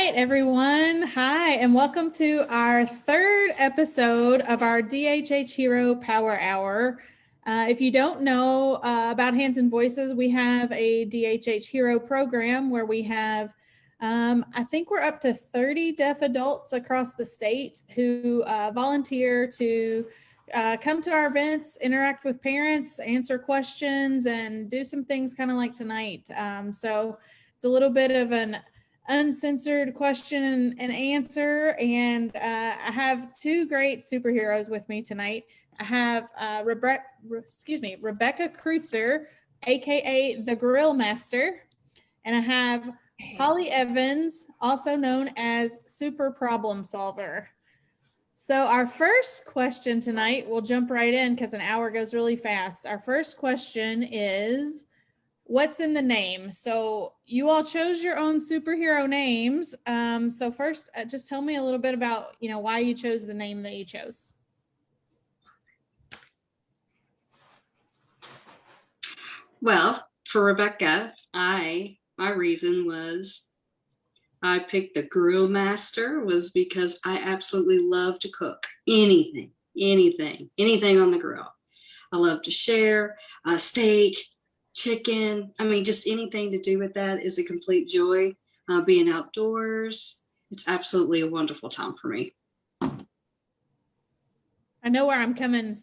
right, everyone. Hi, and welcome to our third episode of our DHH Hero Power Hour. If you don't know about Hands and Voices, we have a DHH Hero program where we have, I think we're up to 30 deaf adults across the state who volunteer to come to our events, interact with parents, answer questions, and do some things kind of like tonight. So it's a little bit of an uncensored question and answer. And I have two great superheroes with me tonight. I have Rebecca Kreutzer, aka the Grill Master, and I have Holly Evans, also known as Super Problem Solver. So our first question tonight, we'll jump right in because an hour goes really fast. Our first question is, what's in the name? So you all chose your own superhero names. So first, just tell me a little bit about, why you chose the name that you chose. Well, for Rebecca, my reason was I picked the Grill Master was because I absolutely love to cook anything on the grill. I love to share steak, chicken. I mean, just anything to do with that is a complete joy. Being outdoors, it's absolutely a wonderful time for me. I know where I'm coming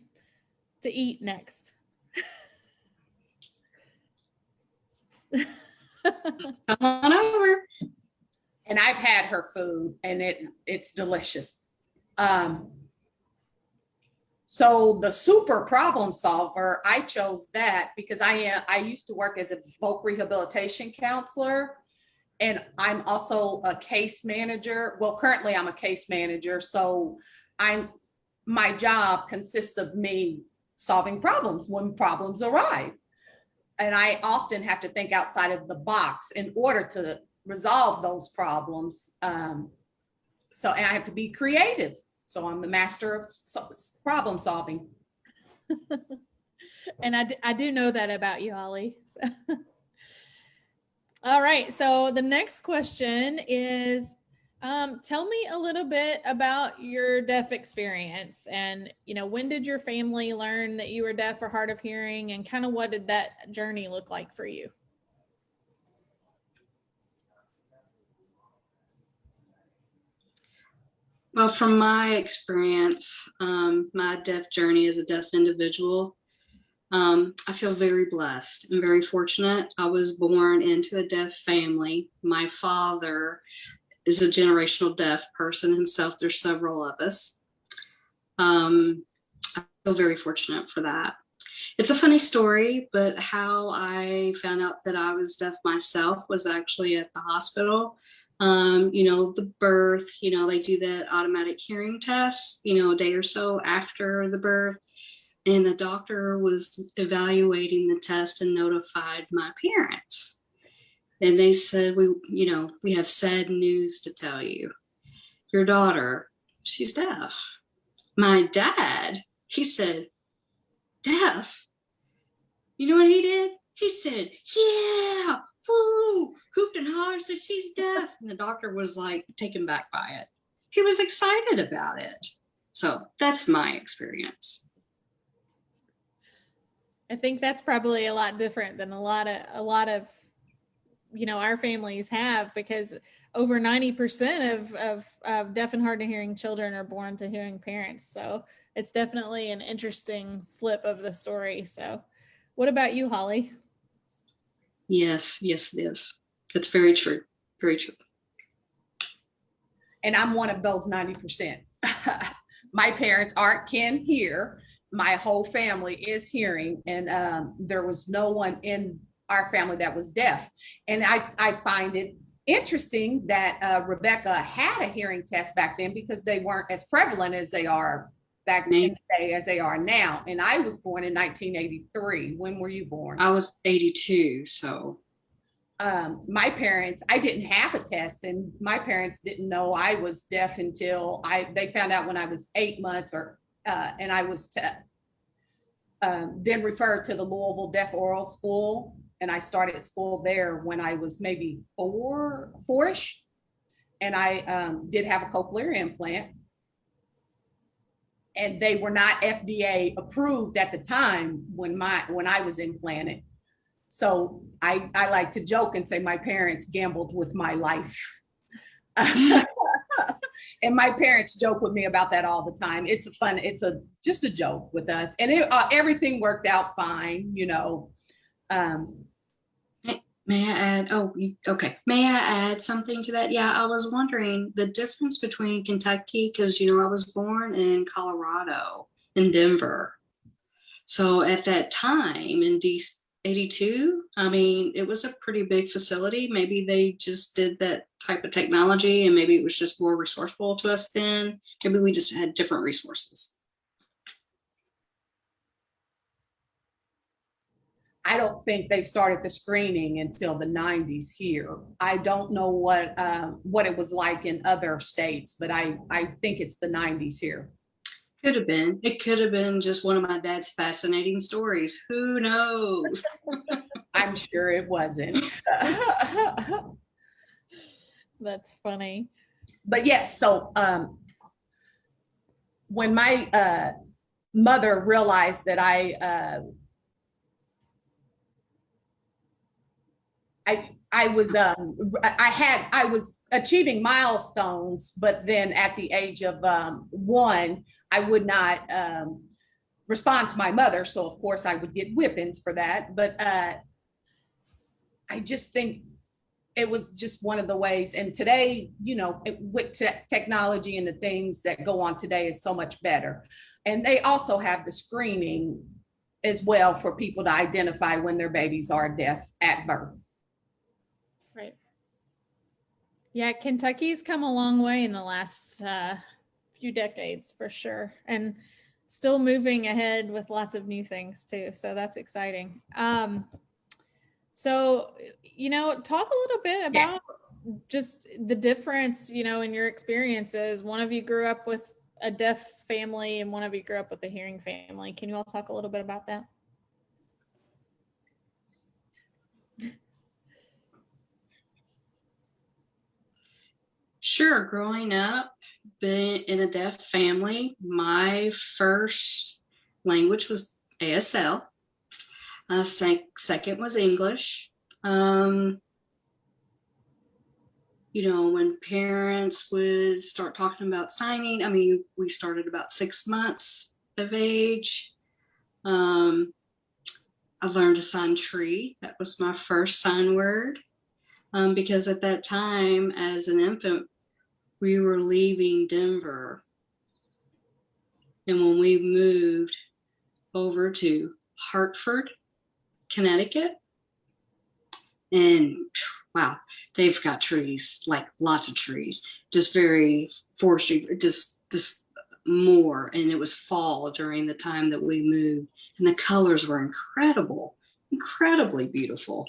to eat next. Come on over. And I've had her food and it's delicious. So the Super Problem Solver, I chose that because I used to work as a voc rehabilitation counselor, and I'm also a case manager. Well, currently I'm a case manager, so my job consists of me solving problems when problems arrive. And I often have to think outside of the box in order to resolve those problems. And I have to be creative. So I'm the master of problem solving. And I do know that about you, Holly. So. All right. So the next question is, tell me a little bit about your deaf experience, and when did your family learn that you were deaf or hard of hearing, and kind of what did that journey look like for you? Well, from my experience, my deaf journey as a deaf individual, I feel very blessed and very fortunate. I was born into a deaf family. My father is a generational deaf person himself. There's several of us. I feel very fortunate for that. It's a funny story, but how I found out that I was deaf myself was actually at the hospital. The birth, they do that automatic hearing test, a day or so after the birth. And the doctor was evaluating the test and notified my parents. And they said, we have sad news to tell you. Your daughter, she's deaf. My dad, he said, deaf? You know what he did? He said, yeah, woo, hooped and hollered, said she's deaf. And the doctor was like taken back by it. He was excited about it. So that's my experience. I think that's probably a lot different than a lot of our families have, because over 90% of deaf and hard of hearing children are born to hearing parents. So it's definitely an interesting flip of the story. So what about you, Holly? Yes, it is. It's very true. Very true. And I'm one of those 90%. My parents can hear. My whole family is hearing, and there was no one in our family that was deaf. And I find it interesting that Rebecca had a hearing test back then, because they weren't as prevalent as they are back in the day as they are now. And I was born in 1983. When were you born? I was 82. So my parents, I didn't have a test, and my parents didn't know I was deaf until they found out when I was 8 months, and I was then referred to the Louisville Deaf Oral School, and I started school there when I was maybe four-ish. and I did have a cochlear implant, and they were not FDA approved at the time when I was implanted. So I like to joke and say my parents gambled with my life. And my parents joke with me about that all the time. It's just a joke with us, and everything worked out fine, you know. May I add? Okay. May I add something to that? Yeah, I was wondering the difference between Kentucky, because I was born in Colorado, in Denver. So at that time in 82, I mean, it was a pretty big facility. Maybe they just did that type of technology, and maybe it was just more resourceful to us then. Maybe we just had different resources. I don't think they started the screening until the 90s here. I don't know what it was like in other states, but I think it's the 90s here. Could have been. It could have been just one of my dad's fascinating stories. Who knows? I'm sure it wasn't. That's funny. But yes, so when my mother realized that I was achieving milestones, but then at the age of 1, I would not respond to my mother. So of course I would get whippings for that. But I just think it was just one of the ways. And today, with technology and the things that go on today is so much better. And they also have the screening as well for people to identify when their babies are deaf at birth. Right. Yeah, Kentucky's come a long way in the last few decades for sure, and still moving ahead with lots of new things too. So that's exciting. So, talk a little bit about just the difference, in your experiences. One of you grew up with a deaf family and one of you grew up with a hearing family. Can you all talk a little bit about that? Sure. Growing up, being in a deaf family, my first language was ASL. Second was English. When parents would start talking about signing, I mean, we started about 6 months of age. I learned to sign tree. That was my first sign word. Because at that time, as an infant, we were leaving Denver. And when we moved over to Hartford, Connecticut, and wow, they've got trees, like lots of trees, just very forestry, just more. And it was fall during the time that we moved, and the colors were incredibly beautiful.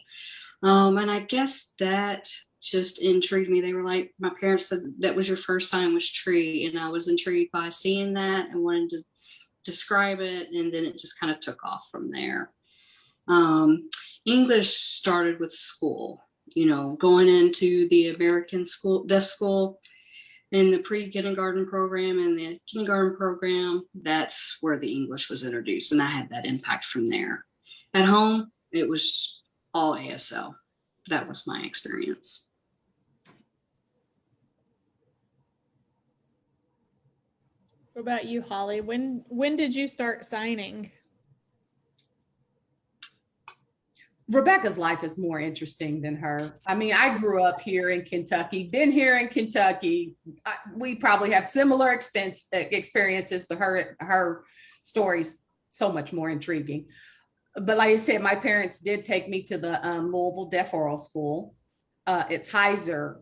And I guess that just intrigued me. They were like, my parents said that was your first sign was tree, and I was intrigued by seeing that and wanted to describe it, and then it just kind of took off from there. English started with school, going into the American school, deaf school, in the pre-kindergarten program and the kindergarten program. That's where the English was introduced, and I had that impact from there. At home, it was all ASL. That was my experience. What about you, Holly? When did you start signing? Rebecca's life is more interesting than her. I mean, I grew up here in Kentucky, been here in Kentucky. We probably have similar experiences, but her story's so much more intriguing. But like I said, my parents did take me to the Louisville Deaf Oral School. It's Heiser.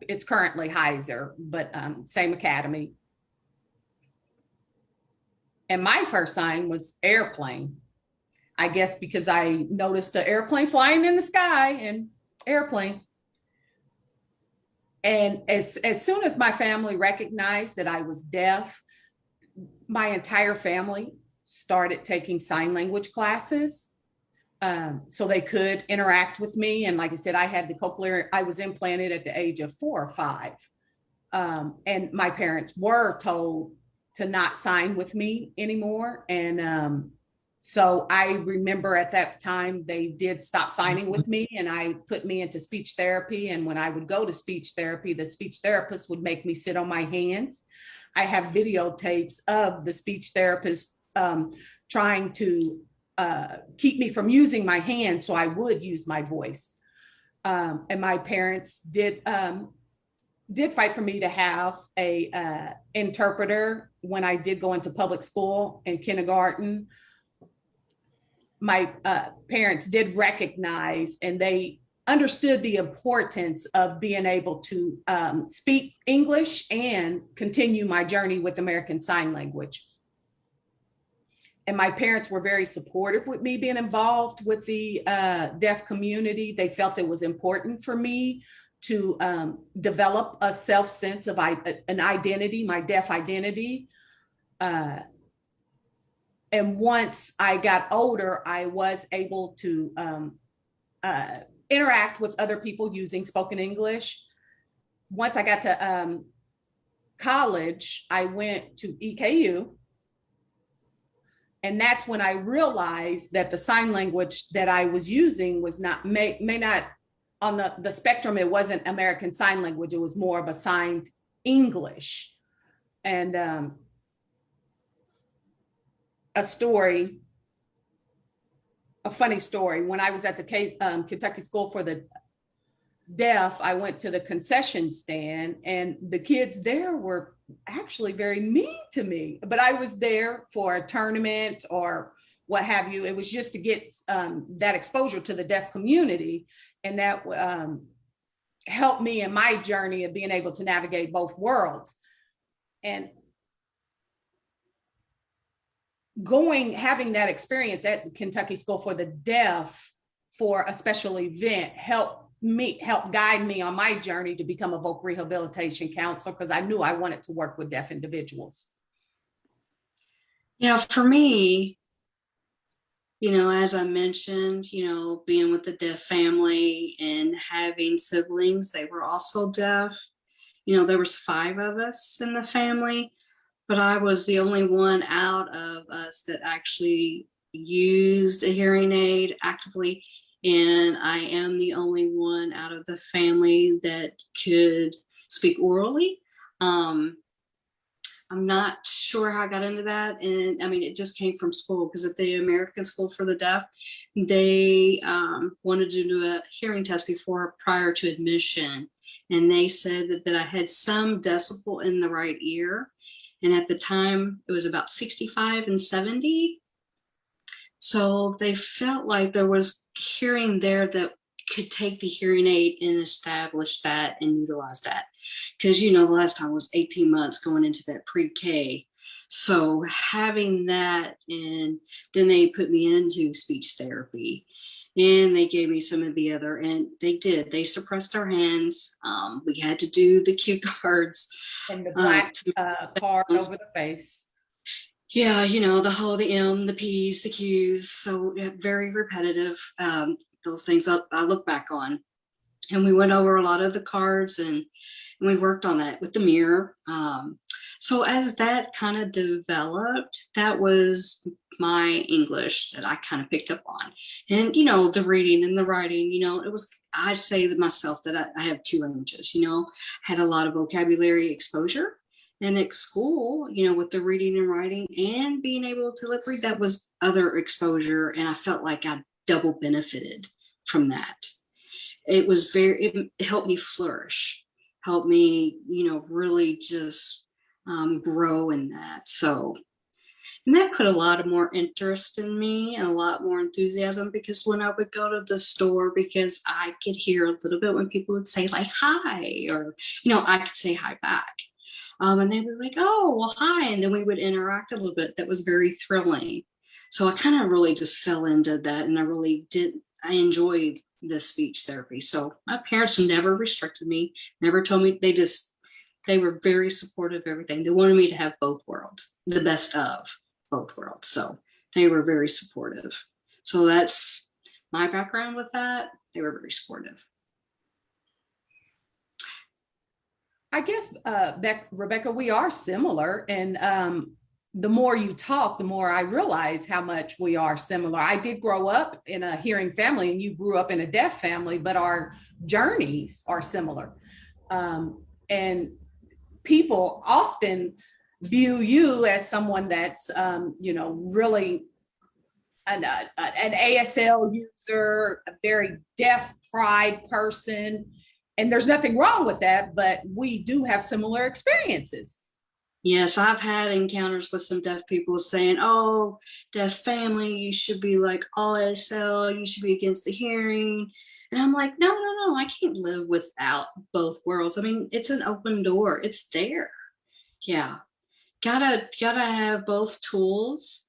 It's currently Heiser, but same academy. And my first sign was airplane. I guess because I noticed an airplane flying in the sky and airplane. And as soon as my family recognized that I was deaf, my entire family started taking sign language classes so they could interact with me. And like I said, I had the cochlear, I was implanted at the age of 4 or 5. And my parents were told to not sign with me anymore. And so I remember at that time they did stop signing with me, and I put me into speech therapy. And when I would go to speech therapy, the speech therapist would make me sit on my hands. I have videotapes of the speech therapist trying to keep me from using my hands so I would use my voice. And my parents did fight for me to have a interpreter when I did go into public school and kindergarten. My parents did recognize, and they understood the importance of being able to speak English and continue my journey with American Sign Language. And my parents were very supportive with me being involved with the deaf community. They felt it was important for me to develop a self-sense of an identity, my deaf identity. And once I got older, I was able to interact with other people using spoken English. Once I got to college, I went to EKU. And that's when I realized that the sign language that I was using was not, may not, on the spectrum, it wasn't American Sign Language. It was more of a signed English. And a funny story. When I was at the Kentucky School for the Deaf, I went to the concession stand, and the kids there were actually very mean to me. But I was there for a tournament or what have you. It was just to get that exposure to the deaf community, and that helped me in my journey of being able to navigate both worlds. And having that experience at Kentucky School for the Deaf for a special event helped guide me on my journey to become a voc rehabilitation counselor, because I knew I wanted to work with deaf individuals. Yeah, for me, as I mentioned, being with the deaf family and having siblings, they were also deaf. There was 5 of us in the family, but I was the only one out of us that actually used a hearing aid actively. And I am the only one out of the family that could speak orally. I'm not sure how I got into that. And I mean, it just came from school, because at the American School for the Deaf, they wanted to do a hearing test prior to admission. And they said that I had some decibel in the right ear. And at the time, it was about 65 and 70. So they felt like there was hearing there that could take the hearing aid and establish that and utilize that. Because, the last time was 18 months going into that pre-K. So having that, and then they put me into speech therapy, and they gave me some of the other, and they suppressed our hands. We had to do the cue cards. And the black card over the face. Yeah, the whole, the M, the P's, the Q's. So very repetitive. Those things I look back on. And we went over a lot of the cards, and we worked on that with the mirror. So as that kind of developed, that was my English that I kind of picked up on. And, the reading and the writing, it was, I say to myself that I have 2 languages, had a lot of vocabulary exposure. And at school, with the reading and writing and being able to lip read, that was other exposure. And I felt like I double benefited from that. It helped me flourish, helped me, really just grow in that. So, and that put a lot of more interest in me and a lot more enthusiasm, because when I would go to the store, because I could hear a little bit when people would say like, hi, or, I could say hi back. And they were like, oh, well, hi. And then we would interact a little bit. That was very thrilling. So I kind of really just fell into that. And I enjoyed the speech therapy. So my parents never restricted me, never told me. They were very supportive of everything. They wanted me to have both worlds, the best of both worlds. So they were very supportive. So that's my background with that. They were very supportive. I guess, Rebecca, we are similar. And the more you talk, the more I realize how much we are similar. I did grow up in a hearing family, and you grew up in a deaf family, but our journeys are similar. And people often view you as someone that's, really an ASL user, a very deaf pride person. And there's nothing wrong with that, but we do have similar experiences. Yes, I've had encounters with some deaf people saying, oh, deaf family, you should be like all ASL, you should be against the hearing. And I'm like, no, no, no, I can't live without both worlds. I mean, it's an open door, it's there. Yeah, gotta have both tools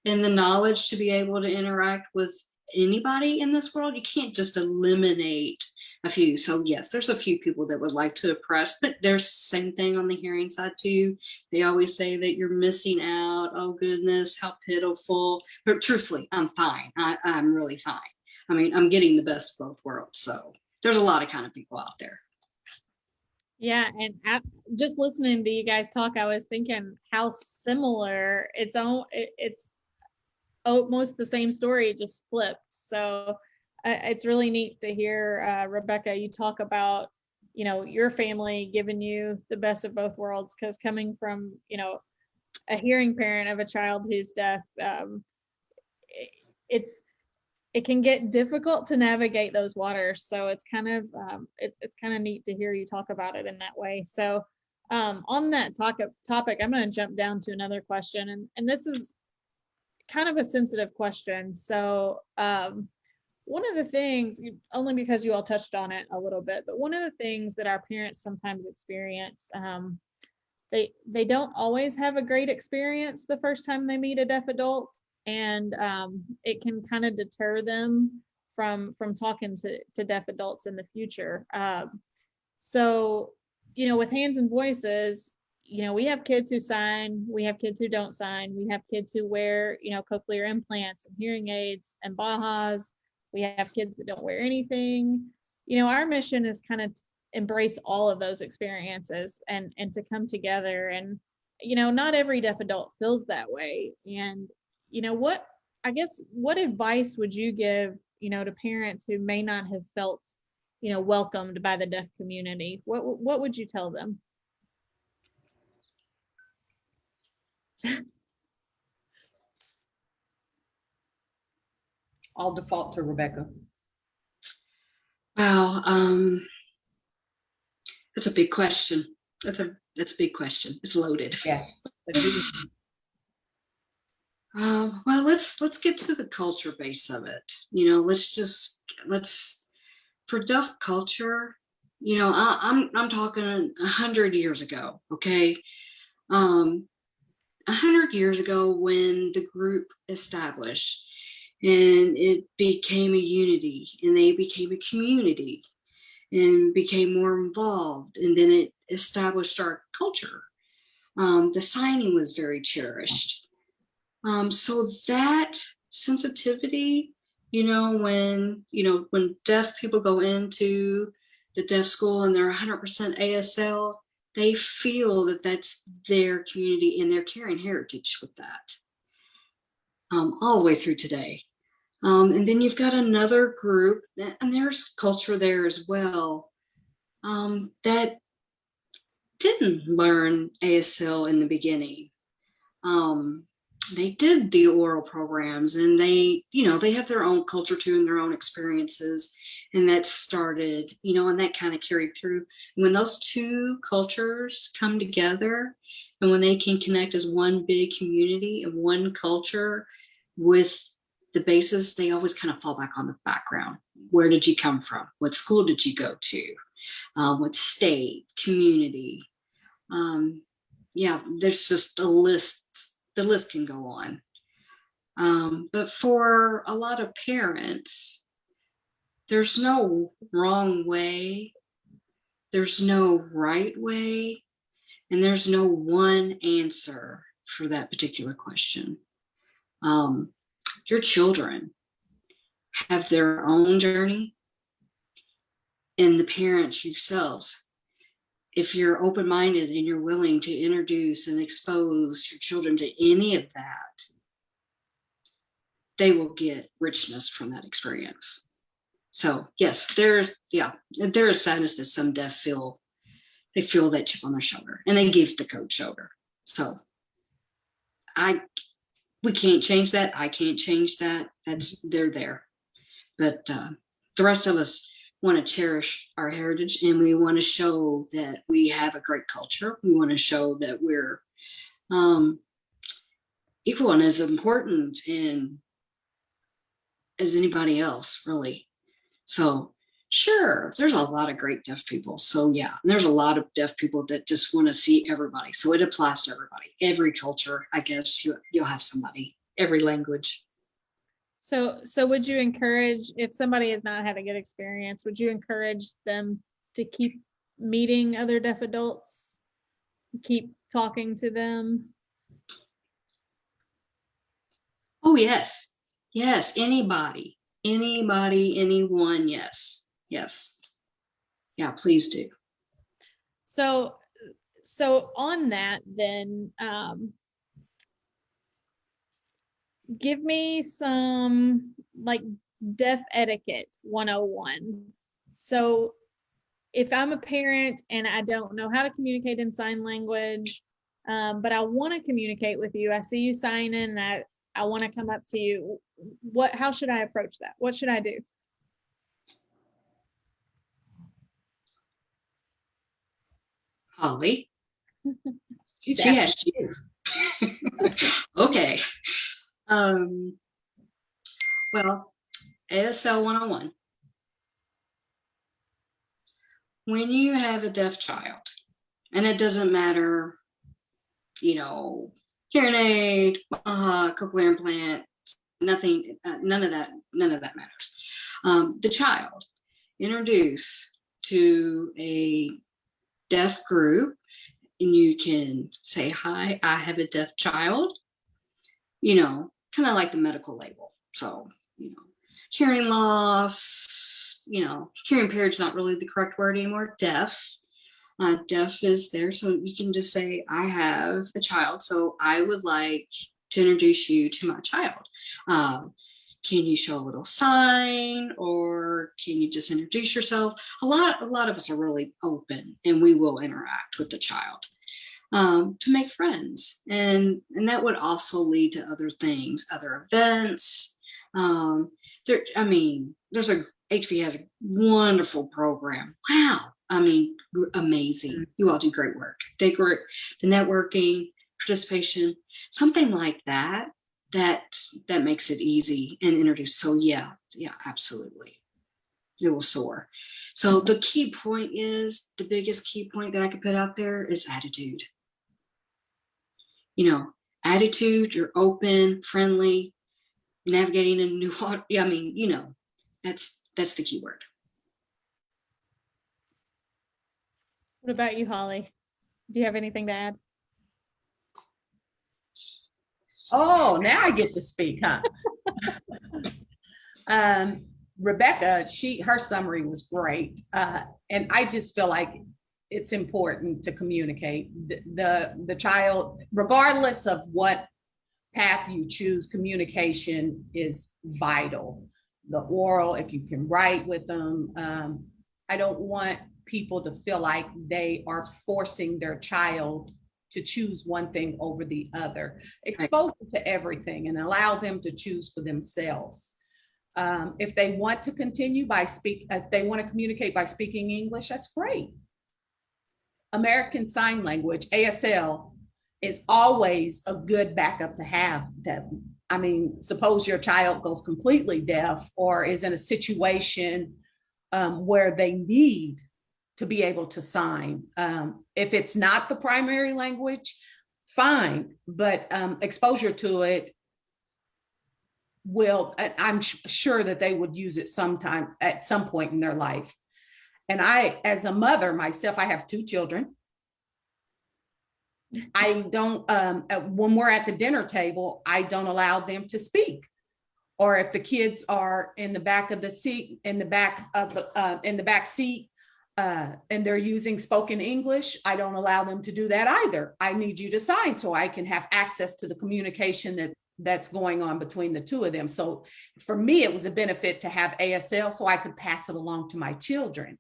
and the knowledge to be able to interact with anybody in this world. You can't just eliminate a few. So yes, there's a few people that would like to oppress, but there's the same thing on the hearing side too. They always say that you're missing out. Oh goodness, how pitiful. But truthfully, I'm fine. I'm really fine. I mean, I'm getting the best of both worlds. So there's a lot of kind of people out there. Yeah, and just listening to you guys talk, I was thinking how similar it's almost the same story, just flipped. So it's really neat to hear, Rebecca, you talk about, your family giving you the best of both worlds, because coming from, a hearing parent of a child who's deaf, it can get difficult to navigate those waters. So it's kind of it's kind of neat to hear you talk about it in that way. So on that topic, I'm going to jump down to another question, and this is kind of a sensitive question. So one of the things, only because you all touched on it a little bit, but one of the things that our parents sometimes experience, they don't always have a great experience the first time they meet a deaf adult, and it can kind of deter them from talking to deaf adults in the future. So, with Hands and Voices, we have kids who sign, we have kids who don't sign, we have kids who wear, cochlear implants and hearing aids and Bajas. We have kids that don't wear anything. Our mission is kind of embrace all of those experiences and to come together. And, not every deaf adult feels that way. And, what advice would you give, to parents who may not have felt, welcomed by the deaf community? What would you tell them? I'll default to Rebecca. Wow, that's a big question. That's a big question. It's loaded. Yes. Well, let's get to the culture base of it. Let's for deaf culture. I'm talking 100 years ago. Okay, 100 years ago when the group established and it became a unity and they became a community and became more involved, and then it established our culture. The signing was very cherished. So that sensitivity, when deaf people go into the deaf school and they're 100% ASL, they feel that that's their community and they're carrying heritage with that, all the way through today. And then you've got another group, and there's culture there as well, that didn't learn ASL in the beginning. They did the oral programs, and they have their own culture too and their own experiences, and that started, and that kind of carried through. And when those two cultures come together and when they can connect as one big community and one culture with the basis, they always kind of fall back on the background. Where did you come from? What school did you go to? What state, community? Yeah, there's just a list. The list can go on. But for a lot of parents, there's no wrong way. There's no right way. And there's no one answer for that particular question. Your children have their own journey, and the parents yourselves if you're open-minded and you're willing to introduce and expose your children to any of that, they will get richness from that experience. So yes, there is sadness that some deaf feel. They feel that chip on their shoulder and they give the coach over. So we can't change that. I can't change that. They're there. But the rest of us want to cherish our heritage, and we want to show that we have a great culture. We want to show that we're equal and as important as anybody else, really. So sure, there's a lot of great deaf people. So yeah, there's a lot of deaf people that just want to see everybody. So it applies to everybody, every culture. I guess you'll have somebody, every language. So would you encourage, if somebody has not had a good experience, would you encourage them to keep meeting other deaf adults, keep talking to them? Oh, yes. Yes. Anybody, anyone. Yes. Yes. Yeah, please do. So on that, then, give me some like deaf etiquette 101. So if I'm a parent and I don't know how to communicate in sign language, but I want to communicate with you, I see you signing, and I want to come up to you. How should I approach that? What should I do? Holly. She's She has asking you. Okay. Well, ASL 101. When you have a deaf child, and it doesn't matter, hearing aid, cochlear implant, nothing, none of that matters. The child introduced to a deaf group, and you can say, hi, I have a deaf child, kind of like the medical label. So, hearing loss, hearing impaired is not really the correct word anymore. Deaf. Deaf is there. So you can just say, I have a child, so I would like to introduce you to my child. Can you show a little sign, or can you just introduce yourself? A lot of us are really open, and we will interact with the child to make friends. And that would also lead to other things, other events. There's HV has a wonderful program. Wow. Amazing. You all do great work. The networking, participation, something like that makes it easy and introduce. So yeah, absolutely. It will soar. So the key point is, the biggest key point that I could put out there is attitude. Attitude, you're open, friendly, navigating a new water. That's the key word. What about you, Holly? Do you have anything to add? Oh, now I get to speak, huh? Rebecca, her summary was great. And I just feel like it's important to communicate. The child, regardless of what path you choose, communication is vital. The oral, if you can write with them. I don't want people to feel like they are forcing their child to choose one thing over the other. Expose them to everything and allow them to choose for themselves. If they want to continue if they want to communicate by speaking English, that's great. American Sign Language, ASL, is always a good backup to have. Suppose your child goes completely deaf or is in a situation where they need to be able to sign. If it's not the primary language, fine, but exposure to it I'm sure that they would use it sometime at some point in their life. And I, as a mother myself, I have 2 children. I don't, when we're at the dinner table, I don't allow them to speak. Or if the kids are in the back of the seat, in the back seat, and they're using spoken English, I don't allow them to do that either. I need you to sign so I can have access to the communication that's going on between the two of them. So for me, it was a benefit to have ASL so I could pass it along to my children.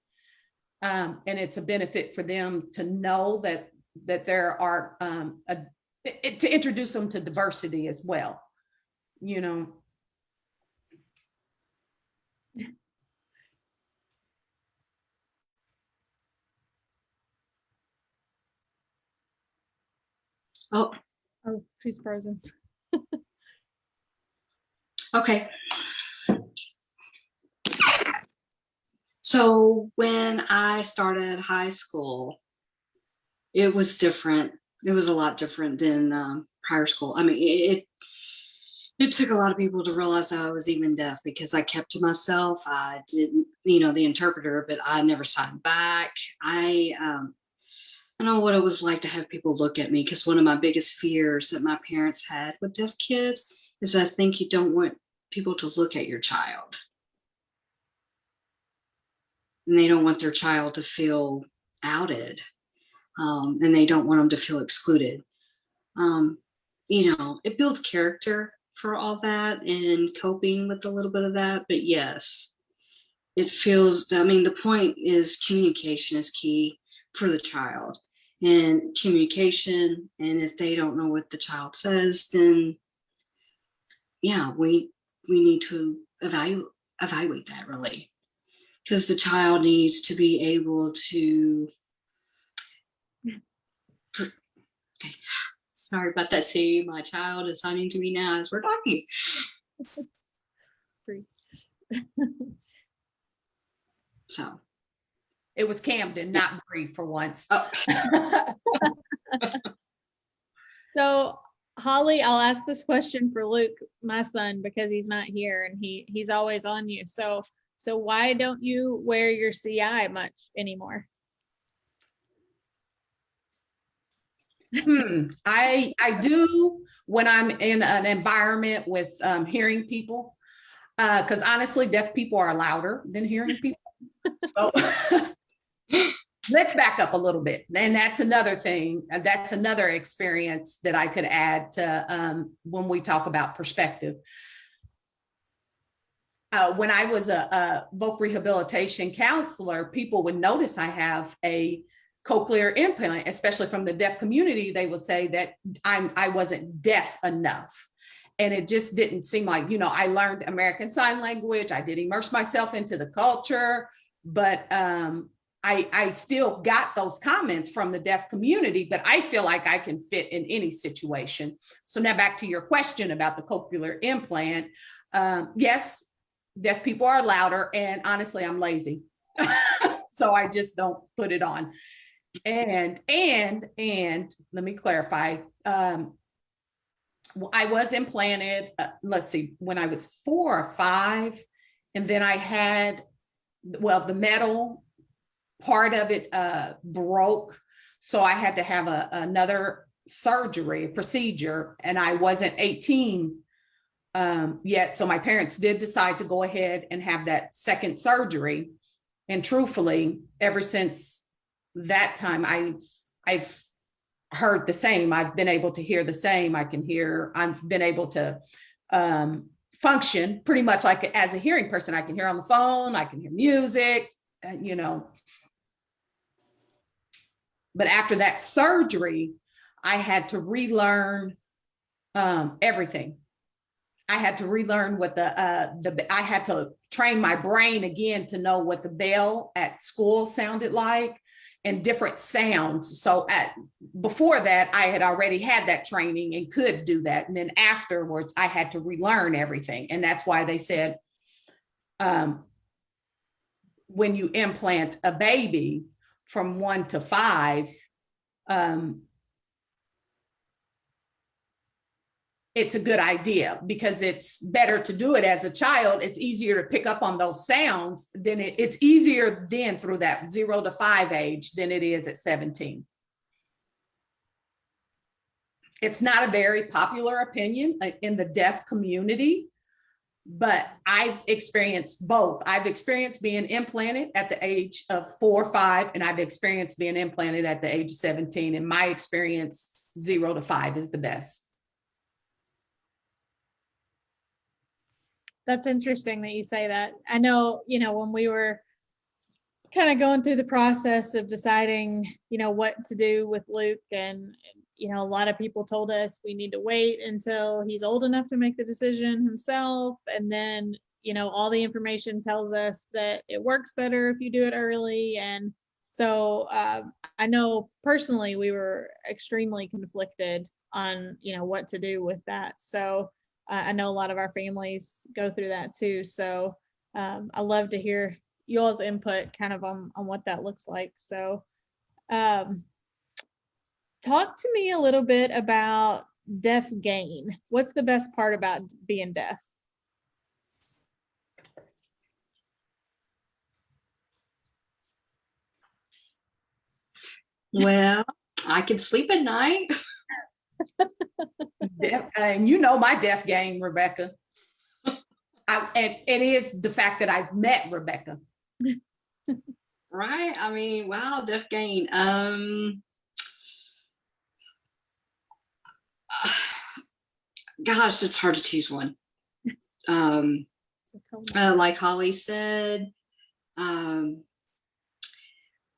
And it's a benefit for them to know that there are, to introduce them to diversity as well, you know. Oh, Oh, she's frozen. okay. So when I started high school, it was different. It was a lot different than prior school. I mean, it took a lot of people to realize that I was even deaf because I kept to myself. I didn't, the interpreter, but I never signed back. I know what it was like to have people look at me, because one of my biggest fears that my parents had with deaf kids is I think you don't want people to look at your child. And they don't want their child to feel outed. And they don't want them to feel excluded. It builds character for all that and coping with a little bit of that. But yes, it feels, the point is communication is key for the child, and communication. And if they don't know what the child says, then yeah, we need to evaluate that, really, because the child needs to be able to, okay, sorry about that. See, my child is signing to me now as we're talking. So it was Camden, not Bree, for once. Oh. So Holly, I'll ask this question for Luke, my son, because he's not here and he's always on you. So why don't you wear your CI much anymore? I do when I'm in an environment with hearing people, because honestly, deaf people are louder than hearing people. So let's back up a little bit. And that's another thing. That's another experience that I could add to when we talk about perspective. When I was a voc rehabilitation counselor, people would notice I have a cochlear implant, especially from the deaf community. They would say that I wasn't deaf enough. And it just didn't seem like, I learned American Sign Language. I did immerse myself into the culture, but I still got those comments from the deaf community, but I feel like I can fit in any situation. So now back to your question about the cochlear implant. Yes, deaf people are louder, and honestly, I'm lazy. So I just don't put it on. And let me clarify. I was implanted, let's see, when I was 4 or 5, and then I had, the metal part of it broke. So I had to have another procedure, and I wasn't 18 yet. So my parents did decide to go ahead and have that second surgery. And truthfully, ever since that time, I've heard the same. I've been able to hear the same. I've been able to function pretty much like as a hearing person. I can hear on the phone, I can hear music, But after that surgery, I had to relearn everything. I had to relearn what I had to train my brain again to know what the bell at school sounded like and different sounds. So before that, I had already had that training and could do that. And then afterwards, I had to relearn everything. And that's why they said, when you implant a baby from 1 to 5, it's a good idea, because it's better to do it as a child. It's easier to pick up on those sounds than it's easier then through that 0 to 5 age than it is at 17. It's not a very popular opinion in the deaf community, but I've experienced both. I've experienced being implanted at the age of 4 or 5, and I've experienced being implanted at the age of 17. In my experience, 0 to 5 is the best. That's interesting that you say that. I know, when we were kind of going through the process of deciding, what to do with Luke, and a lot of people told us we need to wait until he's old enough to make the decision himself, and then all the information tells us that it works better if you do it early. And so I know personally we were extremely conflicted on what to do with that. So I know a lot of our families go through that too. So I love to hear you all's input kind of on what that looks like. So talk to me a little bit about deaf gain. What's the best part about being deaf? Well, I can sleep at night. And my deaf game, Rebecca. And it is the fact that I've met Rebecca. Right? I mean, wow, deaf gain. Gosh, it's hard to choose one. Like Holly said,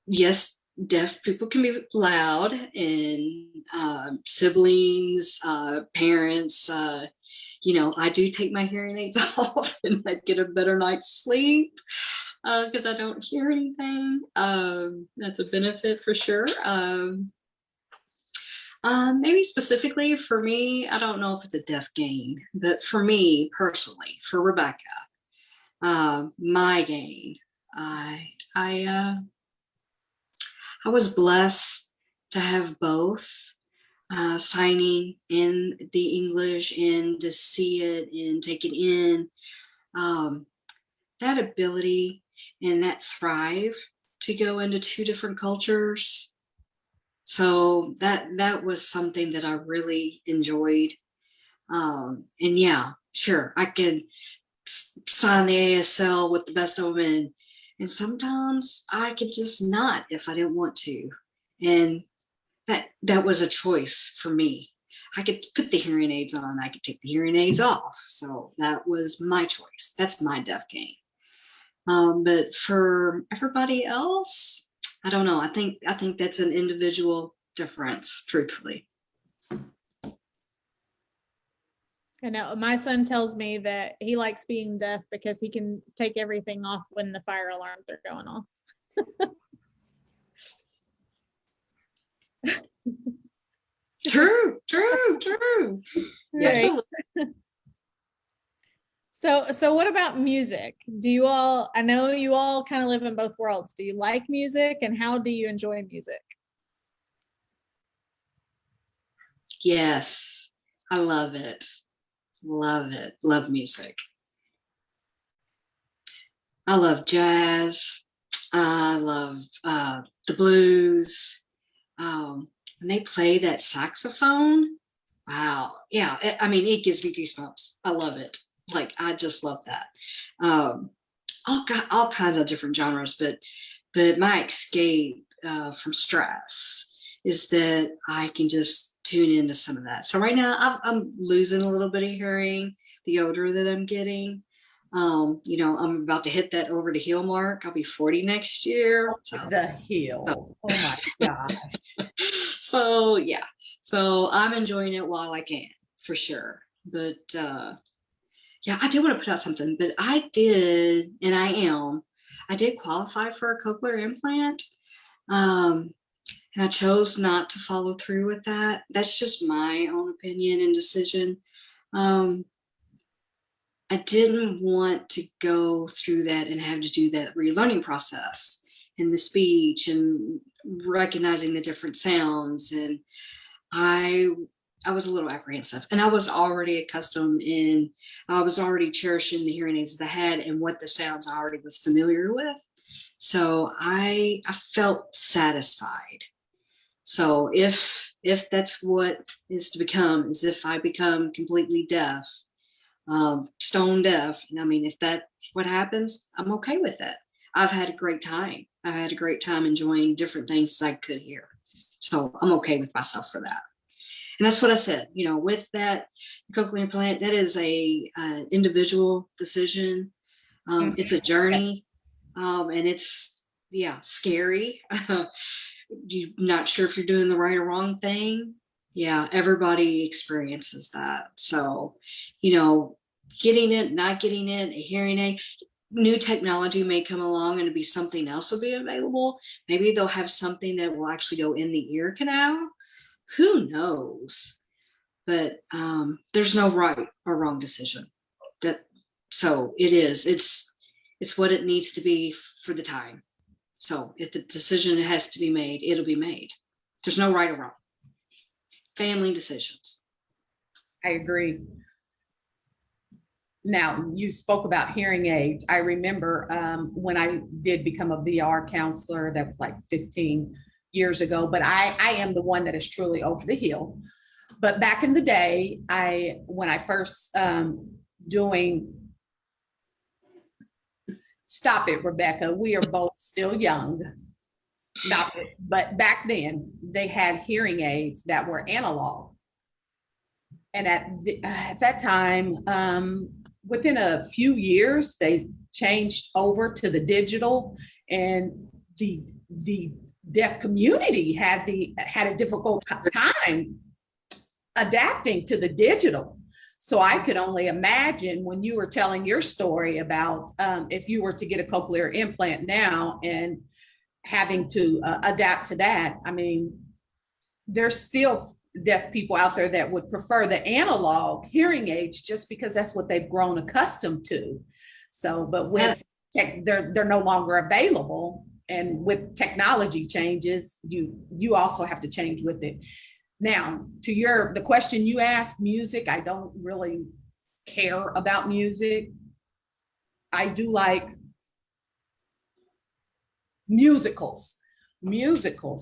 yes, deaf people can be loud, and siblings, parents, I do take my hearing aids off and I get a better night's sleep because I don't hear anything. That's a benefit for sure. Maybe specifically for me, I don't know if it's a deaf gain, but for me personally, for Rebecca, my gain, I was blessed to have both. Signing in the English and to see it and take it in, that ability and that thrive to go into 2 different cultures. So that was something that I really enjoyed. And yeah, sure, I can sign the ASL with the best of them, and sometimes I could just not if I didn't want to. And that was a choice for me. I could put the hearing aids on, I could take the hearing aids off. So that was my choice. That's my deaf gain. But for everybody else, I don't know. I think that's an individual difference, truthfully. I know my son tells me that he likes being deaf because he can take everything off when the fire alarms are going off. True. Right. So what about music? I know you all kind of live in both worlds. Do you like music, and how do you enjoy music? Yes, I love it. Love music. I love jazz. I love the blues. When they play that saxophone, wow. Yeah, it gives me goosebumps. I love it. Like, I just love that. All kinds of different genres, but my escape from stress is that I can just tune into some of that. So right now I'm losing a little bit of hearing the older that I'm getting. I'm about to hit that over the hill mark. I'll be 40 next year. The hill. Oh my gosh. So yeah. So I'm enjoying it while I can, for sure. But yeah, I do want to put out something, but I did qualify for a cochlear implant. And I chose not to follow through with that. That's just my own opinion and decision. I didn't want to go through that and have to do that relearning process and the speech and recognizing the different sounds. And I was a little apprehensive, and I was already accustomed, and I was already cherishing the hearing aids that I had and what the sounds I already was familiar with. So I felt satisfied. So if that's what is to become, is if I become completely deaf, stone deaf. And I mean, if that's what happens, I'm okay with it. I've had a great time. I've had a great time enjoying different things I could hear. So I'm okay with myself for that. And that's what I said, with that cochlear implant, that is a individual decision. It's a journey, and it's, scary. You're not sure if you're doing the right or wrong thing. Yeah, everybody experiences that. So, getting it, not getting it, a hearing aid, new technology may come along and it'll be something else will be available. Maybe they'll have something that will actually go in the ear canal. Who knows? But there's no right or wrong decision. So it's what it needs to be for the time. So if the decision has to be made, it'll be made. There's no right or wrong. Family decisions. I agree. Now, you spoke about hearing aids. I remember when I did become a VR counselor, that was like 15 years ago, but I am the one that is truly over the hill. But back in the day, when I first stop it, Rebecca, we are both still young. Stop it. But back then, they had hearing aids that were analog. And at that time, within a few years, they changed over to the digital, and the deaf community had a difficult time adapting to the digital. So I could only imagine when you were telling your story about if you were to get a cochlear implant now and having to adapt to that. I mean, there's still deaf people out there that would prefer the analog hearing aids just because that's what they've grown accustomed to. So, but with they're no longer available, and with technology changes, you also have to change with it. Now, to the question you asked, music, I don't really care about music. I do like musicals.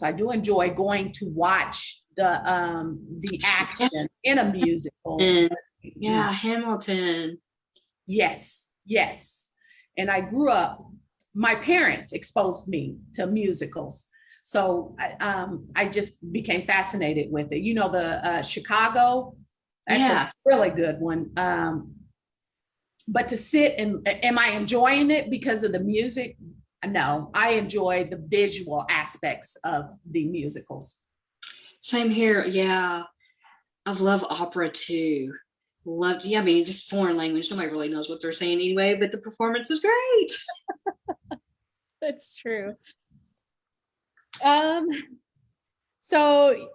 I do enjoy going to watch the action in a musical. And Hamilton. Yes. And I grew up, my parents exposed me to musicals. So I just became fascinated with it. The Chicago, that's a really good one. But to sit and, am I enjoying it because of the music? No, I enjoy the visual aspects of the musicals. Same here. Yeah. I've loved opera too. I mean, just foreign language. Nobody really knows what they're saying anyway, but the performance is great. That's true. So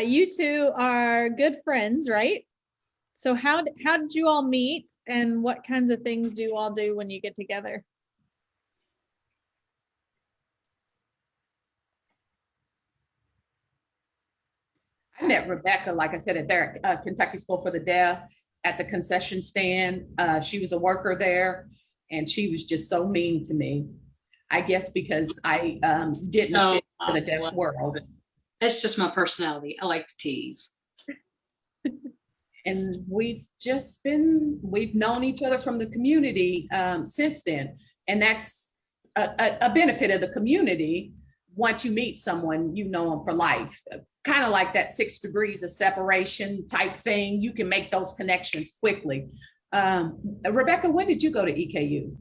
you two are good friends, right? So how did you all meet, and what kinds of things do you all do when you get together? I met Rebecca, like I said, at their Kentucky School for the Deaf at the concession stand. She was a worker there, and she was just so mean to me. I guess because I didn't fit for the deaf world. That's just my personality. I like to tease. And we've known each other from the community since then. And that's a benefit of the community. Once you meet someone, you know them for life. Kind of like that 6 degrees of separation type thing. You can make those connections quickly. Rebecca, when did you go to EKU?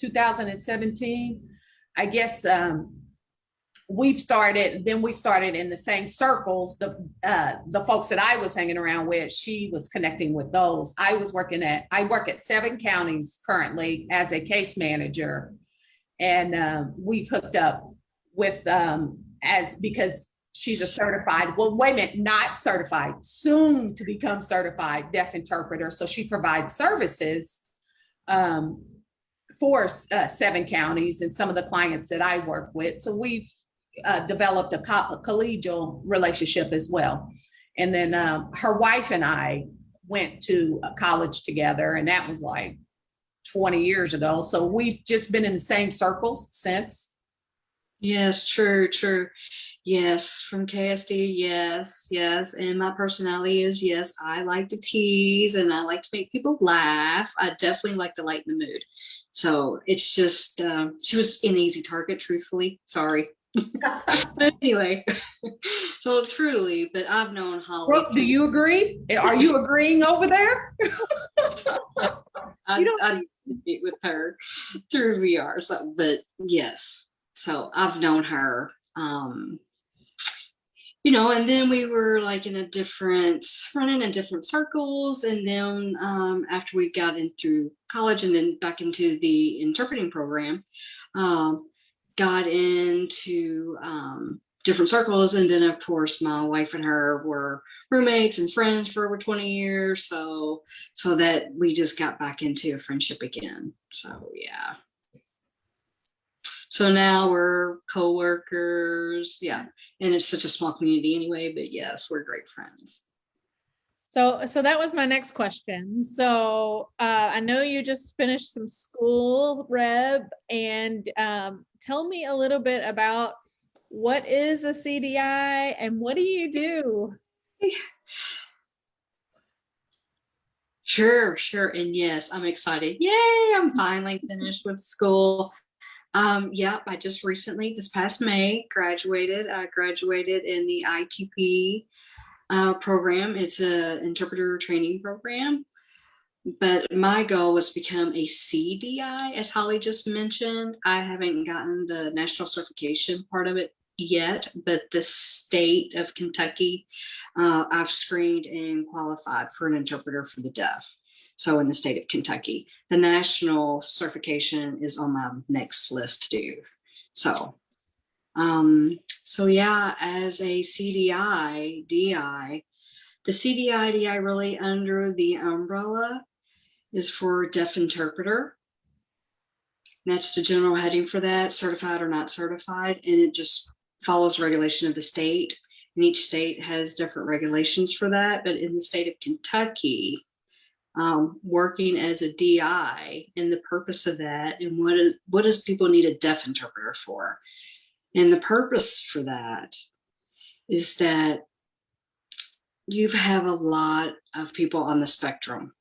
2017. I guess we started in the same circles. The folks that I was hanging around with, she was connecting with those. I work at 7 counties currently as a case manager, and we've hooked up with because she's a not certified, soon to become certified deaf interpreter. So she provides services for 7 counties and some of the clients that I work with. So we've developed a collegial relationship as well. And then her wife and I went to college together, and that was like 20 years ago. So we've just been in the same circles since. Yes, true. Yes, from KSD, yes, yes. And my personality is yes, I like to tease and I like to make people laugh. I definitely like to lighten the mood. So it's just, she was an easy target, truthfully. Sorry. But anyway, so truly, but I've known Holly Brooke, do you agree? Are you agreeing over there? I meet with her through VR. So, but yes, so I've known her. And then we were like running in different circles. And then after we got into college and then back into the interpreting program, um, got into different circles. And then, of course, my wife and her were roommates and friends for over 20 years. So that we just got back into a friendship again. So, yeah. So now we're co-workers. Yeah. And it's such a small community anyway, but yes, we're great friends. So that was my next question. So I know you just finished some school, Reb, and tell me a little bit about what is a CDI and what do you do? Sure. And yes, I'm excited. Yay, I'm finally finished with school. Yep, I just recently, this past May, graduated. I graduated in the ITP program. It's an interpreter training program. But my goal was to become a CDI, as Holly just mentioned. I haven't gotten the national certification part of it yet, but the state of Kentucky, I've screened and qualified for an interpreter for the deaf. So in the state of Kentucky, the national certification is on my next list to do. So yeah, as a CDI, DI, the CDI, DI really under the umbrella is for deaf interpreter. That's the general heading for that, certified or not certified. And it just follows regulation of the state. And each state has different regulations for that. But in the state of Kentucky, working as a DI and the purpose of that and what does people need a deaf interpreter for? And the purpose for that is that you have a lot of people on the spectrum.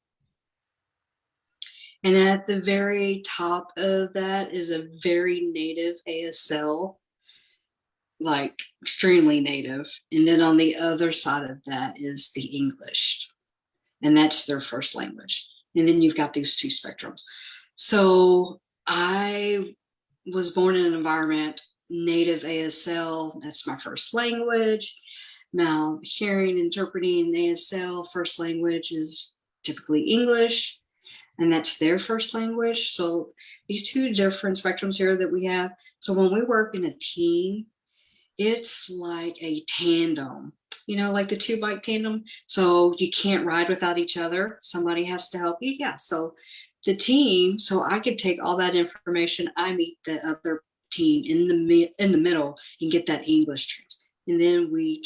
And at the very top of that is a very native ASL, like extremely native. And then on the other side of that is the English, and that's their first language. And then you've got these two spectrums. So I was born in an environment, native ASL, that's my first language. Now, hearing, interpreting ASL, first language is typically English, and that's their first language. So these two different spectrums here that we have. So when we work in a team, it's like a tandem, like the two bike tandem. So you can't ride without each other. Somebody has to help you. Yeah. So the team, so I could take all that information. I meet the other team in the middle and get that English and then we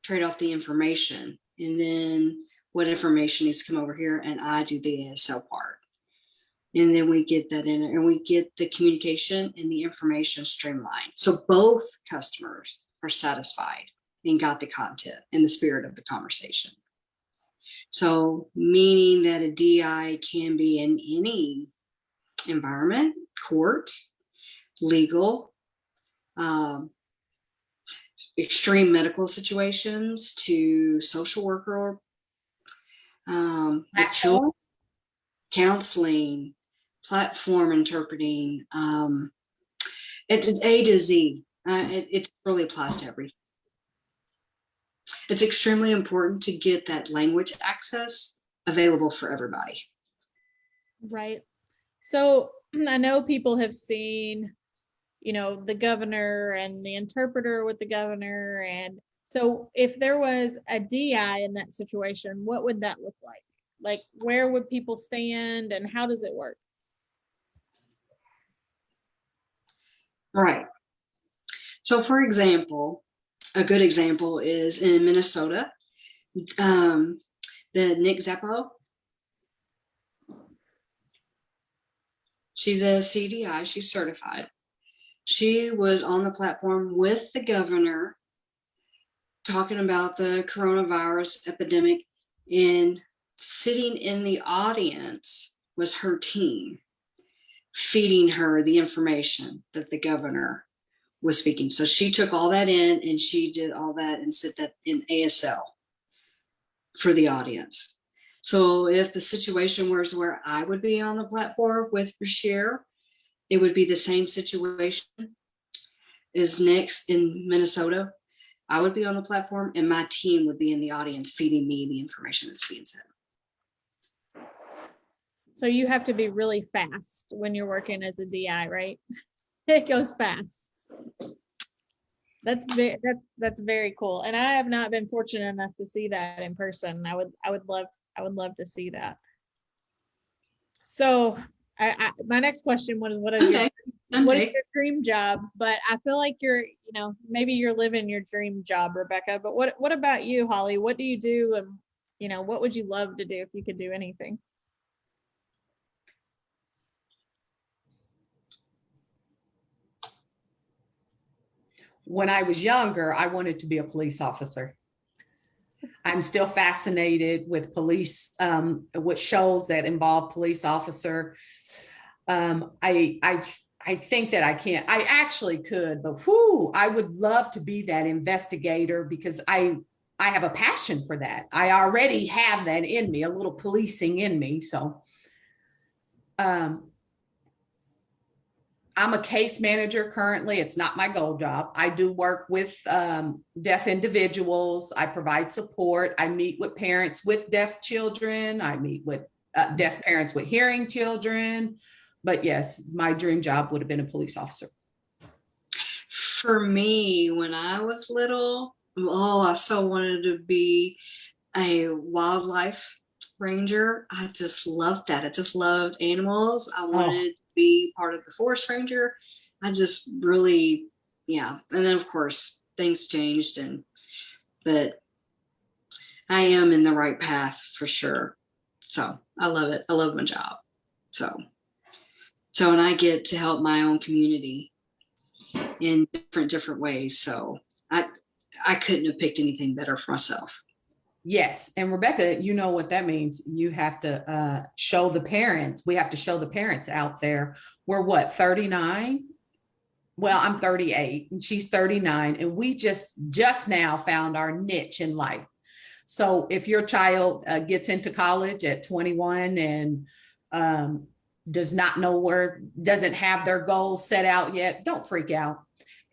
trade off the information, and then what information needs to come over here, and I do the ASL part. And then we get that in and we get the communication and the information streamlined. So both customers are satisfied and got the content and the spirit of the conversation. So meaning that a DI can be in any environment, court, legal, extreme medical situations, to social worker, children, counseling, platform interpreting. It's A to Z. It really applies to everything. It's extremely important to get that language access available for everybody. Right. So I know people have seen, the governor and the interpreter with the governor. And so if there was a DI in that situation, what would that look like? Like, where would people stand and how does it work? Right. So for example, a good example is in Minnesota, the Nick Zappo. She's a CDI, she's certified. She was on the platform with the governor talking about the coronavirus epidemic, and sitting in the audience was her team feeding her the information that the governor was speaking. So she took all that in and she did all that and set that in ASL for the audience. So if the situation was where I would be on the platform with Bashir, it would be the same situation as next in Minnesota. I would be on the platform and my team would be in the audience feeding me the information that's being said. So you have to be really fast when you're working as a DI, right? It goes fast. That's very cool. And I have not been fortunate enough to see that in person. I would love to see that. So my next question was, what is your dream job? But I feel like maybe you're living your dream job, Rebecca. But what about you, Holly? What do you do? And what would you love to do if you could do anything? When I was younger, I wanted to be a police officer. I'm still fascinated with police, with shows that involve police officer. I think that I can't. I actually could, but I would love to be that investigator because I have a passion for that. I already have that in me, a little policing in me. So I'm a case manager currently. It's not my goal job. I do work with deaf individuals. I provide support. I meet with parents with deaf children. I meet with deaf parents with hearing children. But yes, my dream job would have been a police officer. For me, when I was little, I so wanted to be a wildlife ranger. I just loved that. I just loved animals. I wanted to be part of the forest ranger. I just really, yeah. And then of course things changed, but I am in the right path for sure. So I love it. I love my job. So and I get to help my own community in different ways. So I couldn't have picked anything better for myself. Yes. And Rebecca, you know what that means. You have to show the parents. We have to show the parents out there. We're what, 39? Well, I'm 38 and she's 39. And we just now found our niche in life. So if your child gets into college at 21 and does not know doesn't have their goals set out yet, don't freak out.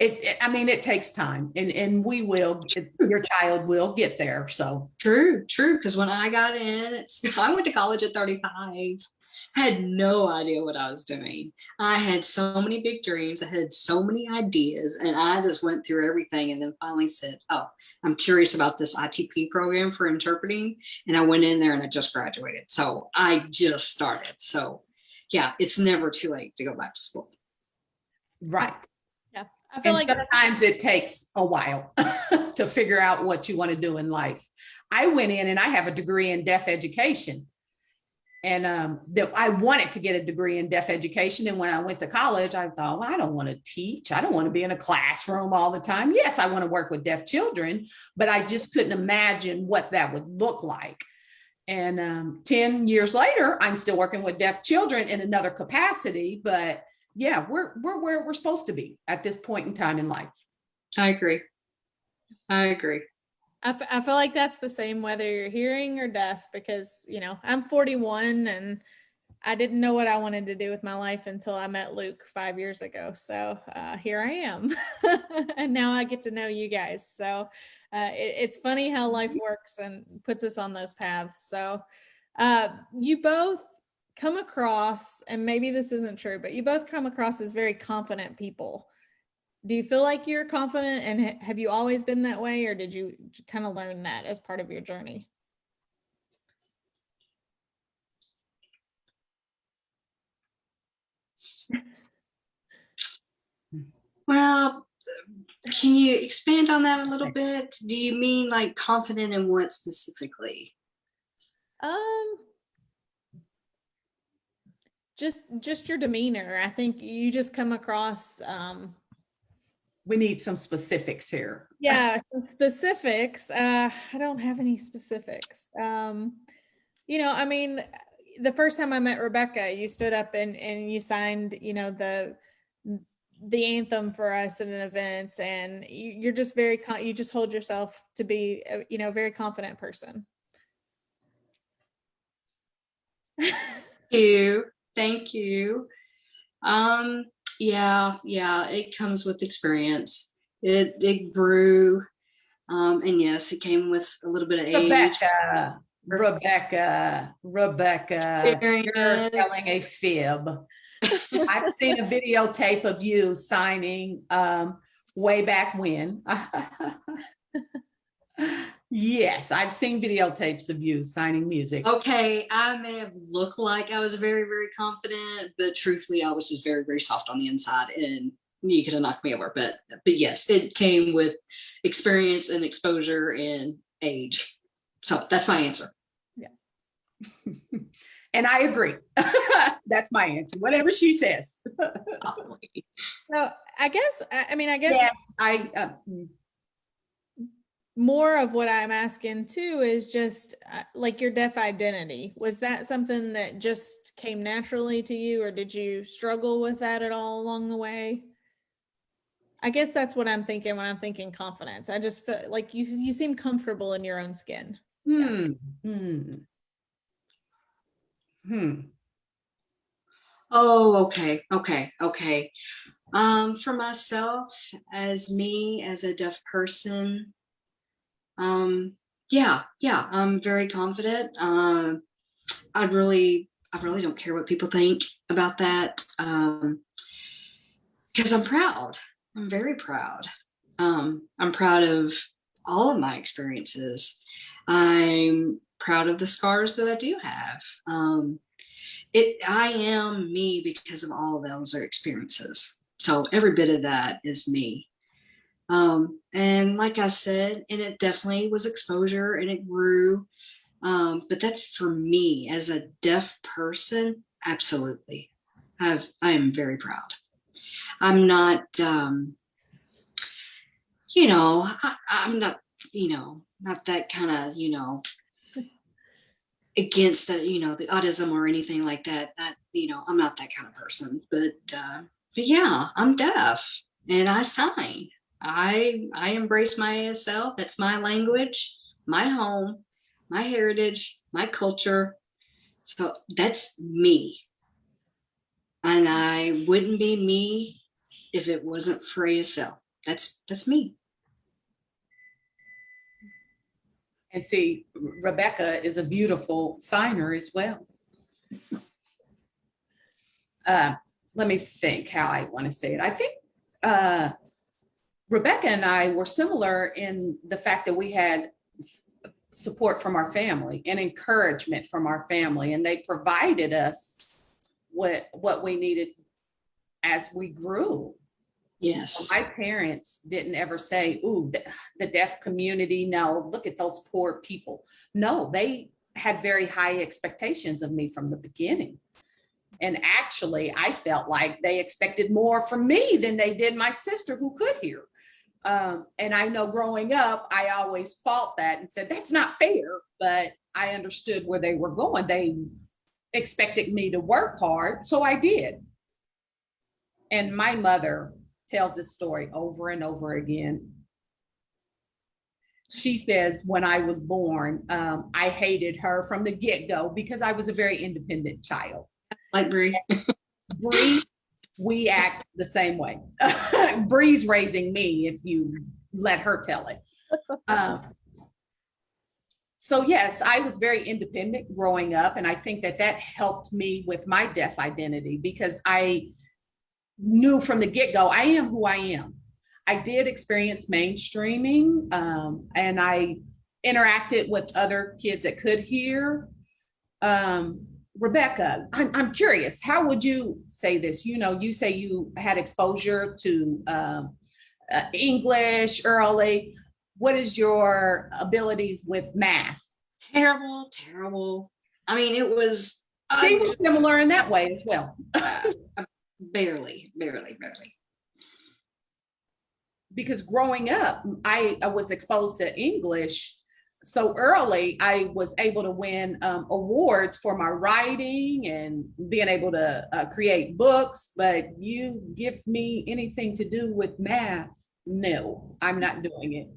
It takes time and your child will get there. So true. Because when I got in, I went to college at 35. I had no idea what I was doing. I had so many big dreams. I had so many ideas and I just went through everything and then finally said, oh, I'm curious about this ITP program for interpreting. And I went in there and I just graduated. So I just started. So yeah, it's never too late to go back to school. Right. Yeah. I feel like sometimes it takes a while to figure out what you want to do in life. I went in and I have a degree in deaf education. And I wanted to get a degree in deaf education. And when I went to college, I thought, well, I don't want to teach. I don't want to be in a classroom all the time. Yes, I want to work with deaf children, but I just couldn't imagine what that would look like. And 10 years later, I'm still working with deaf children in another capacity. But yeah, we're where we're supposed to be at this point in time in life. I agree. I feel like that's the same whether you're hearing or deaf, because, I'm 41 and I didn't know what I wanted to do with my life until I met Luke 5 years ago. So here I am. And now I get to know you guys. So it's funny how life works and puts us on those paths. So you both come across, and maybe this isn't true, but you both come across as very confident people. Do you feel like you're confident, and have you always been that way, or did you kind of learn that as part of your journey? Well, can you expand on that a little bit? Do you mean like confident in what specifically? Just your demeanor. I think you just come across We need some specifics here. Yeah, some specifics. I don't have any specifics. I mean, the first time I met Rebecca, you stood up and you signed, the anthem for us at an event, and you're just you just hold yourself to be, a very confident person. Thank you. Yeah, it comes with experience. It grew. And yes, it came with a little bit of age. Rebecca, you're telling a fib. I've seen a videotape of you signing way back when. Yes, I've seen videotapes of you signing music. Okay, I may have looked like I was very, very confident, but truthfully, I was just very, very soft on the inside, and you could have knocked me over. But yes, it came with experience and exposure and age. So that's my answer. Yeah. And I agree. That's my answer. Whatever she says. So I guess, Yeah, more of what I'm asking too is just like your deaf identity. Was that something that just came naturally to you, or did you struggle with that at all along the way? I guess that's what I'm thinking when I'm thinking confidence. I just feel like you seem comfortable in your own skin. Oh, okay. For myself, as me, as a deaf person, yeah, I'm very confident. I really don't care what people think about that. Because I'm proud. I'm very proud. I'm proud of all of my experiences. I'm proud of the scars that I do have. I am me because of all of those experiences. So every bit of that is me. And like I said, and it definitely was exposure and it grew. But that's for me as a deaf person. Absolutely. I am very proud. I'm not, I'm not, not that kind of, against the autism or anything like that. I'm not that kind of person, but yeah, I'm deaf and I sign. I embrace myself. That's my language, my home, my heritage, my culture. So that's me. And I wouldn't be me if it wasn't for ASL. That's me. And see, Rebecca is a beautiful signer as well. Let me think how I want to say it. I think Rebecca and I were similar in the fact that we had support from our family and encouragement from our family, and they provided us what we needed as we grew. Yes. So my parents didn't ever say, ooh, the deaf community, no, look at those poor people. No, they had very high expectations of me from the beginning. And actually, I felt like they expected more from me than they did my sister who could hear. And I know growing up, I always fought that and said, that's not fair. But I understood where they were going. They expected me to work hard. So I did. And my mother tells this story over and over again. She says, when I was born, I hated her from the get-go because I was a very independent child. Like Bree. Bree, we act the same way. Bree's raising me if you let her tell it. So yes, I was very independent growing up, and I think that helped me with my deaf identity because I knew from the get-go, I am who I am. I did experience mainstreaming, and I interacted with other kids that could hear. Rebecca, I'm curious, how would you say this? You say you had exposure to English early. What is your abilities with math? Terrible. I mean, it was seems similar in that way as well. Barely. because growing up, I was exposed to English so early. I was able to win awards for my writing and being able to create books. But you give me anything to do with math, no, I'm not doing it.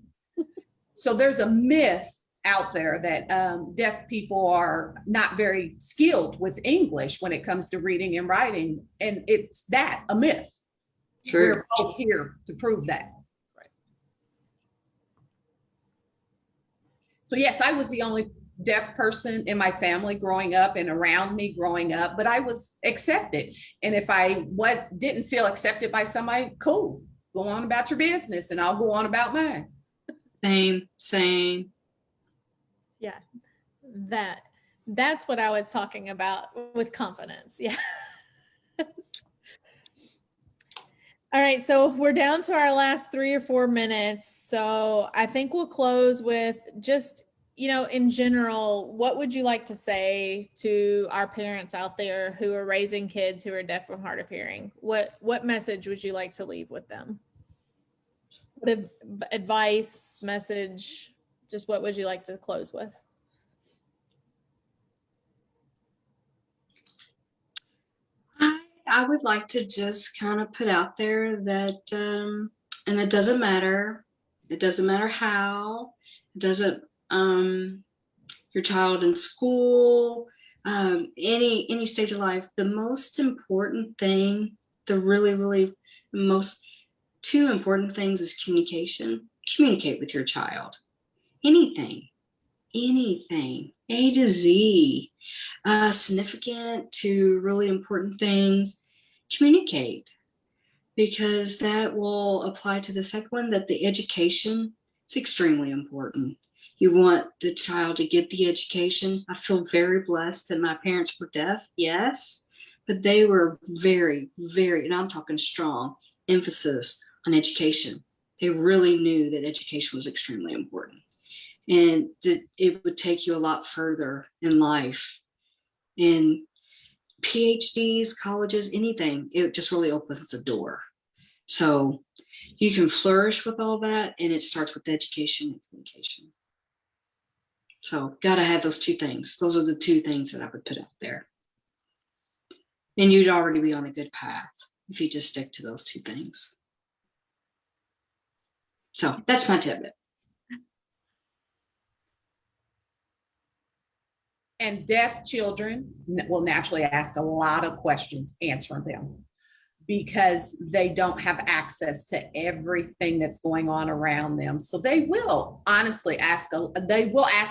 So there's a myth out there that deaf people are not very skilled with English when it comes to reading and writing. And it's that, a myth. True. We're both here to prove that. So yes, I was the only deaf person in my family growing up and around me growing up, but I was accepted. And if I didn't feel accepted by somebody, cool, go on about your business and I'll go on about mine. Same. Yeah, that's what I was talking about with confidence. Yeah. All right, so we're down to our last 3 or 4 minutes. So I think we'll close with just, in general, what would you like to say to our parents out there who are raising kids who are deaf or hard of hearing? What message would you like to leave with them? What advice, message, just what would you like to close with? I would like to just kind of put out there that, and it doesn't matter how, it doesn't, your child in school, any stage of life, the most important thing, the really most 2 important things is communication. Communicate with your child. Anything, A to Z. Significant to really important things, communicate, because that will apply to the second one, that the education is extremely important. You want the child to get the education. I feel very blessed that my parents were deaf, yes, but they were very, and I'm talking strong emphasis on education. They really knew that education was extremely important and that it would take you a lot further in life. In PhDs, colleges, anything, it just really opens the door. So you can flourish with all that, and it starts with education and communication. So gotta have those 2 things. Those are the 2 things that I would put out there. And you'd already be on a good path if you just stick to those 2 things. So that's my tidbit. And deaf children will naturally ask a lot of questions, answering them, because they don't have access to everything that's going on around them. So they will honestly ask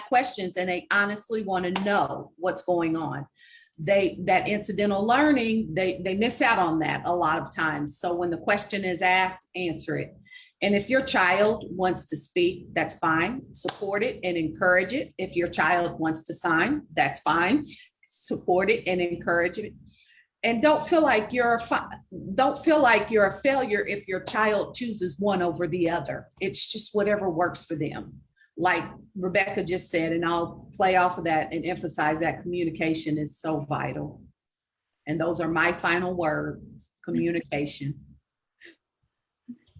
questions, and they honestly want to know what's going on. That incidental learning, they miss out on that a lot of times. So when the question is asked, answer it. And if your child wants to speak, that's fine. Support it and encourage it. If your child wants to sign, that's fine. Support it and encourage it. And don't feel like you're a failure if your child chooses one over the other. It's just whatever works for them. Like Rebecca just said, and I'll play off of that and emphasize that communication is so vital. And those are my final words: communication.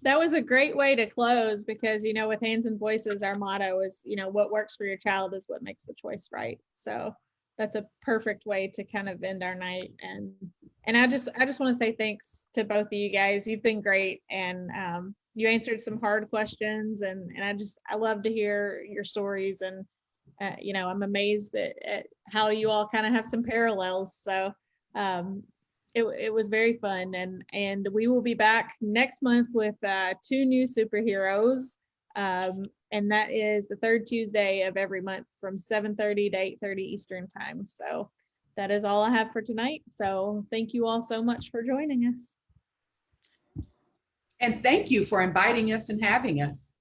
That was a great way to close, because, with Hands and Voices, our motto is, what works for your child is what makes the choice right. So that's a perfect way to kind of end our night. And I just want to say thanks to both of you guys. You've been great, and you answered some hard questions, and I love to hear your stories, and I'm amazed at how you all kind of have some parallels. So it was very fun, and we will be back next month with 2 new superheroes, and that is the 3rd Tuesday of every month from 7:30 to 8:30 Eastern time. So that is all I have for tonight. So thank you all so much for joining us. And thank you for inviting us and having us.